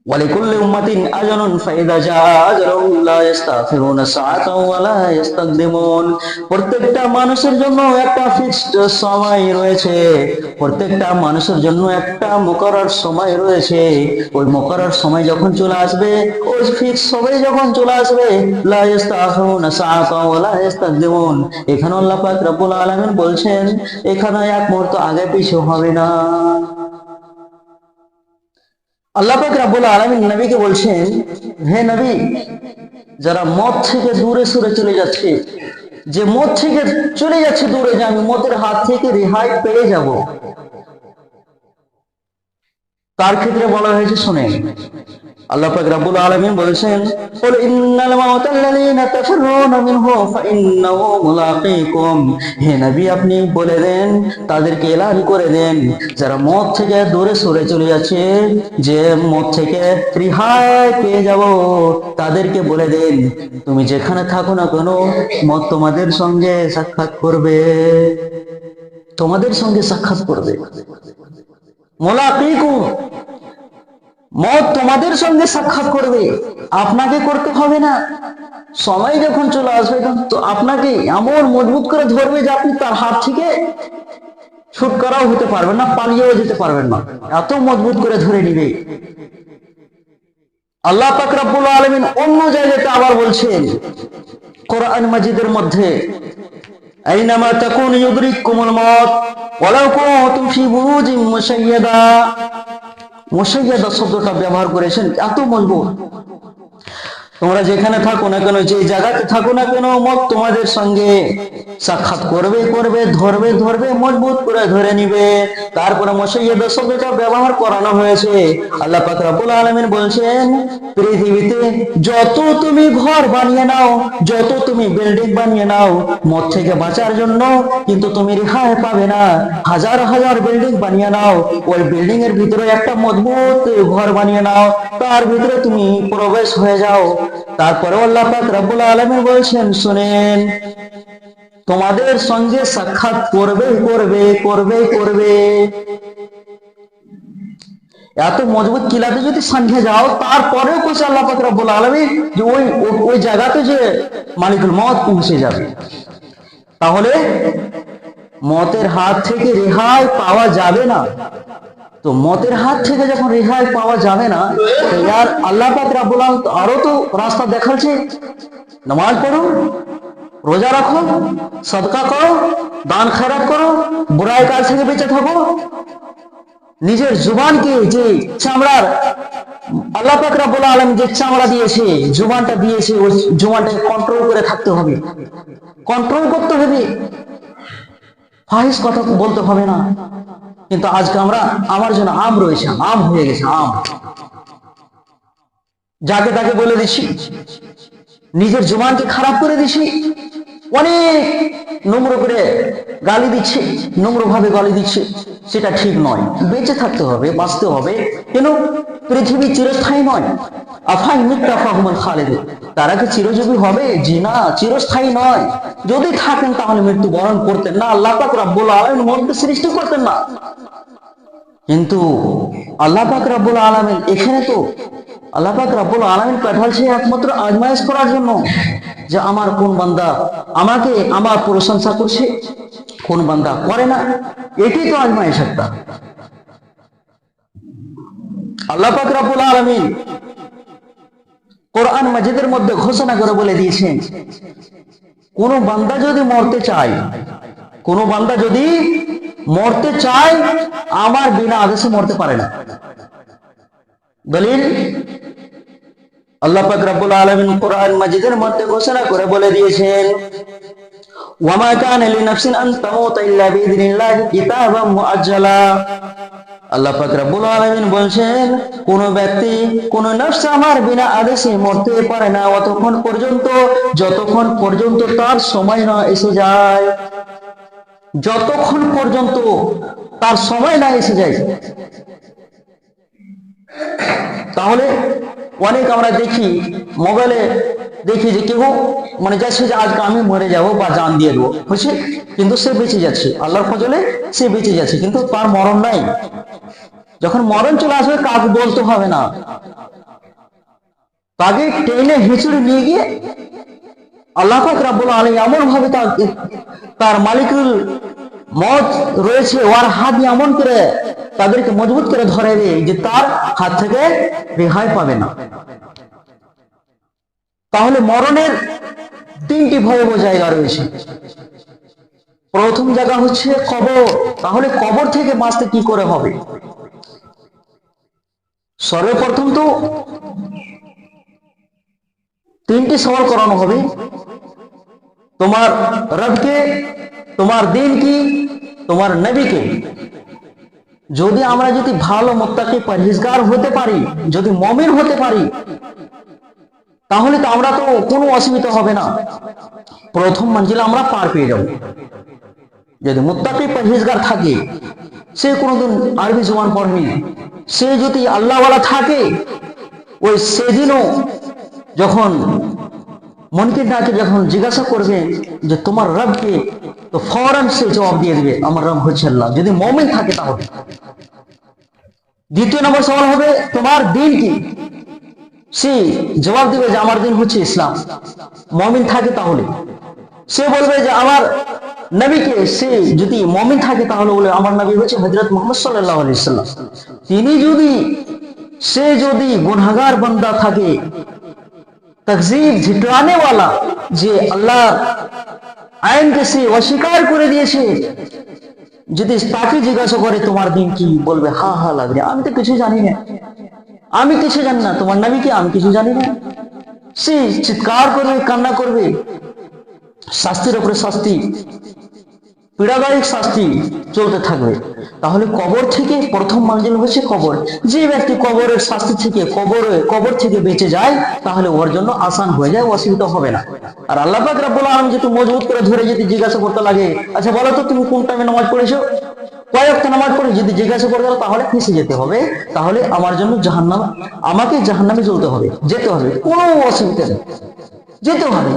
ওয়ালিকুল্লি উম্মাতিন আজালুন ফাইদা জা আজালুহুম লা ইস্তাখিরুনা সাআতাও ওয়া লা ইস্তাকদিমুন। প্রত্যেকটা মানুষের জন্য একটা ফিক্সড সময় রয়েছে, প্রত্যেকটা মানুষের জন্য একটা মুকরর সময় রয়েছে। ওই মুকরর সময় যখন চলে আসবে, ওই ফিক্স সময় যখন চলে আসবে, লা ইস্তাখিরুনা সাআতাও ওয়া লা ইস্তাকদিমুন। এখানে আল্লাহ পাক রব্বুল আলামিন বলছেন, এখানে এক মুহূর্ত আগে পিছু হবে না। আল্লাহ পাক রব্বুল আলামিন নবীকে বলছেন, হে নবী, যারা মদ থেকে দূরে সরে চলে যাচ্ছে, যে মদ থেকে চলে যাচ্ছে দূরে, যে আমি মদের হাত থেকে রেহাই পেয়ে যাব, তার ক্ষেত্রে বলা হয়েছে, শুনেন আল্লাহ পাক রব্বুল আলামিন বলেছেন, কুল ইন্নাল মাউতাল্লাযীনা তাফিরুনা মিনহু ফাইন্নাহু মুলাকীকুম। হে নবী, আপনি বলে দেন, তাদেরকে এলান করে দেন, যারা মদ থেকে দূরে সরে চলে যাচ্ছে, যে মদ থেকে রেহাই পেয়ে যাব, তাদেরকে বলে দেন, তুমি যেখানে থাকো না কেন, মদ তোমাদের সঙ্গে সাক্ষাৎ করবে, তোমাদের সঙ্গে সাক্ষাৎ করবে। মুলাকীকুম, মত তোমাদের সঙ্গে সাক্ষাৎ করবে, আপনাকে করতে হবে না। সময় যখন চলে আসবে, তো আপনাকে এমন মজবুত করে ধরবে যে আপনি তার হাত থেকে ছুটকারাও হতে পারবেন না, পালিয়েও যেতে পারবেন না, এত মজবুত করে ধরে নিবে। আল্লাহ পাক রব্বুল আলামিন অন্য জায়গাতে আবার বলছেন কোরআন মাজিদের মধ্যে, আইনামা তাকুনু ইউদরিকুমুল মাউত ওয়ালাউ কুনতুম ফি বুরুজিন মুশাইয়াদা। মুশাইয়াদা শব্দটা ব্যবহার করেছেন, এত মজবুত। তোমরা যেখানে থাকো না কেন, যে জায়গাতে থাকো না কেন, মত তোমাদের সঙ্গে সাক্ষাৎ করবে, ধরবে, মজবুত করে ধরে নিবে। তারপরে মুশাইয়াদা শব্দটা ব্যবহার করানো হয়েছে। আল্লাহ পাক রব্বুল আলামিন বলছেন, পৃথিবীতে যত তুমি ঘর বানিয়ে নাও, যত তুমি বিল্ডিং বানিয়ে নাও মদ থেকে বাঁচার জন্য, কিন্তু তুমি রেহাই পাবে না। হাজার হাজার বিল্ডিং বানিয়ে নাও, ওই বিল্ডিং এর ভিতরে একটা মজবুত ঘর বানিয়ে নাও, তার ভিতরে তুমি প্রবেশ হয়ে যাও। তারপরে আল্লাহ পাক রব্বুল আলামিন বলছেন, শুনেন, তোমাদের সঙ্গে সাক্ষাৎ করবে। এত মজবুত কিলাতে যদি সঙ্গে যাও, তারপরেও কোথাও আল্লাহ পাক রব্বুল আলামিন যে ওই জায়গাতে যে মালিকুল মউত পৌঁছে যাবে। তাহলে মতের হাত থেকে রেহাই পাওয়া যাবে না। তো মতের হাত থেকে যখন রেহাই পাওয়া যাবে না, তো ইয়ার আল্লাহ পাক রব্বুল আলামিন আরো তো রাস্তা দেখাচ্ছে, নামাজ পড়ো, রোজা রাখো, সদকা করো, দান খয়রাত করো, বুরাই কাজ থেকে বেঁচে থাকো। নিজের জুবানকে, যে চামড়ার আল্লাহ পাক রব্বুল আলামিন যে চামড়া দিয়েছে, জুবানটা দিয়েছে, ওই জুবানটাকে কন্ট্রোল করে থাকতে হবে, কন্ট্রোল করতে হবে, ফাহিশ কথা বলতে হবে না। কিন্তু আজকে আমরা, আমার জন্য আম রয়েছে, আম হয়ে গেছে আম, যাকে তাকে বলে দিচ্ছি, নিজের জুবানকে খারাপ করে দিচ্ছি, অনেক নোংরা করে গালি দিচ্ছে, নোংরা ভাবে গালি দিচ্ছে। সেটা ঠিক নয়। বেঁচে থাকতে হবে, বাঁচতে হবে, কেন পৃথিবী চিরস্থায়ী নয়। আফাই মিত্তা ফাহুমুল খালিদুন, তারা কি চিরজীবী হবে? জি না, চিরস্থায়ী নয়। যদি থাকেন তাহলে মৃত্যুবরণ করতেন না, আল্লাহ পাক রব্বুল আলামিন মরতে সৃষ্টি করতেন না। কিন্তু আল্লাহ পাক রব্বুল আলামিন, এখানে তো আল্লাহ পাক রব্বুল আলামিন পাঠালছে একমাত্র আজমাইশ করার জন্য, যে আমার কোন বান্দা আমাকে আমার প্রশংসা করছে, কোন বান্দা করে না। এটি তো আজমাইশ একটা। আল্লাহ পাক রব্বুল আলামিন কোরআন মাজিদের মধ্যে ঘোষণা করে বলে দিয়েছেন, কোন বান্দা যদি মরতে চায়, কোন বান্দা যদি মরতে চায়, আমার বিনা আদেশে মরতে পারে না। দলিল আল্লাহ পাক রব্বুল আলামিন কোরআন মাজিদের মধ্যে ঘোষণা করে বলে দিয়েছেন, ওয়ামা কানা লিনাফসিন আন তামুতা ইল্লা বিইذনিল্লাহি কিতাবাম মুআজ্জালা। আল্লাহ পাক রব্বুল আলামিন বলেন, কোন ব্যক্তি, কোন নফস আমার বিনা আদেশে মরতে পারে না অতক্ষণ পর্যন্ত, যতক্ষণ পর্যন্ত তার সময় না এসে যায়, যতক্ষণ পর্যন্ত তার সময় না এসে যায়। তাহলে অনেক আমরা দেখি, মোবাইলে দেখি যে কেউ মানে যাচ্ছে যে আজকে আমি মরে যাবো বা জান দিয়ে দেবো, বুঝছে, কিন্তু সে বেঁচে যাচ্ছে, আল্লাহর ফজলে সে বেঁচে যাচ্ছে, কিন্তু তার মরণ নাই। যখন মরণ চলে আসবে, কাজ বলতে হবে না, তাকে টেনে হিঁচড়ে নিয়ে গিয়ে আল্লাহ পাক রব্বুল আলামিন এমন ভাবে তার মালিকুল মত রয়েছে ওর হাত দিয়ে এমন করে তাদেরকে মজবুত করে ধরে দেয় যে তার হাত থেকে রেহাই পাবে না। তাহলে মরণের তিনটি ভয়াবহ জায়গা রয়েছে। প্রথম জায়গা হচ্ছে কবর। তাহলে কবর থেকে বাঁচতে কি করে হবে? সর্বপ্রথম তো তিনটি সওয়াল করানো হবে, তোমার রবকে, তোমার দিন কি, তোমার নবীকে। যদি আমরা ভালো মুত্তাকি পরহেজগার হতে পারি, যদি মুমিন হতে পারি, তাহলে তো আমরা তো কোনো অসুবিধা হবে না, প্রথম মঞ্জিল আমরা পার পেয়ে যাব। যদি মুত্তাকি পরহেজগার থাকে, সে কোনোদিন আরবি জবান পড়েনি, সে যদি আল্লাহওয়ালা থাকে, ওই সেদিনও যখন মনকে ডাকে যখন জিজ্ঞাসা করবে যে তোমার রবকে, তো ফৌরান সে জবাব দিয়ে দিবে আমার রব হচ্ছে আল্লাহ, যদি মুমিন থাকে তাহলে। দ্বিতীয় নম্বর সওয়াল হবে তোমার দিন কি, সে জবাব দিবে যে আমার দিন হচ্ছে ইসলাম, মুমিন থাকে তাহলে। সে বলবে যে আমার নবীকে, সে যদি মুমিন থাকে তাহলে বলে আমার নবী হচ্ছে হযরত মুহাম্মদ সাল্লাল্লাহু আলাইহি ওয়াসাল্লাম। তিনি যদি গুনাহগার বান্দা থাকে, তকজীব ঝিটলানে वाला, যে আল্লাহ আইনকে সে অস্বীকার করে দিয়েছে, যদি তাকে জিজ্ঞাসা করে তোমার দিন কি, বলবে হা হা লাগবে আমি তো কিছু জানি না, আমি কিছু জানি না, তোমার নবীকে আমি কিছু জানি না। সে চিৎকার করবে, কান্না করবে, শাস্তির উপরে শাস্তি, পীড়াদায়ক শাস্তি চলতে থাকবে। তাহলে কবর থেকে প্রথম মঞ্জিল হচ্ছে কবর। যে ব্যক্তি কবরের শাস্তি থেকে, কবর থেকে বেঁচে যায়, তাহলে ওর জন্য আসান হয়ে যায়, অসুবিধা হবে না। আর আল্লাহ পাক রব্বুল আলামিন যদি মজবুত করে ধরে যদি জিজ্ঞাসা করতে লাগে, আচ্ছা বলো তো তুমি কোন টাইমে নামাজ পড়েছো, কয় ওয়াক্ত নামাজ পড়ে, যদি জিজ্ঞাসা করে দাও তাহলে ফেঁসে যেতে হবে। তাহলে আমার জন্য জাহান্নাম, আমাকে জাহান্নামে যেতে হবে, কোনো অসুবিধা নেই, যেতে হবে।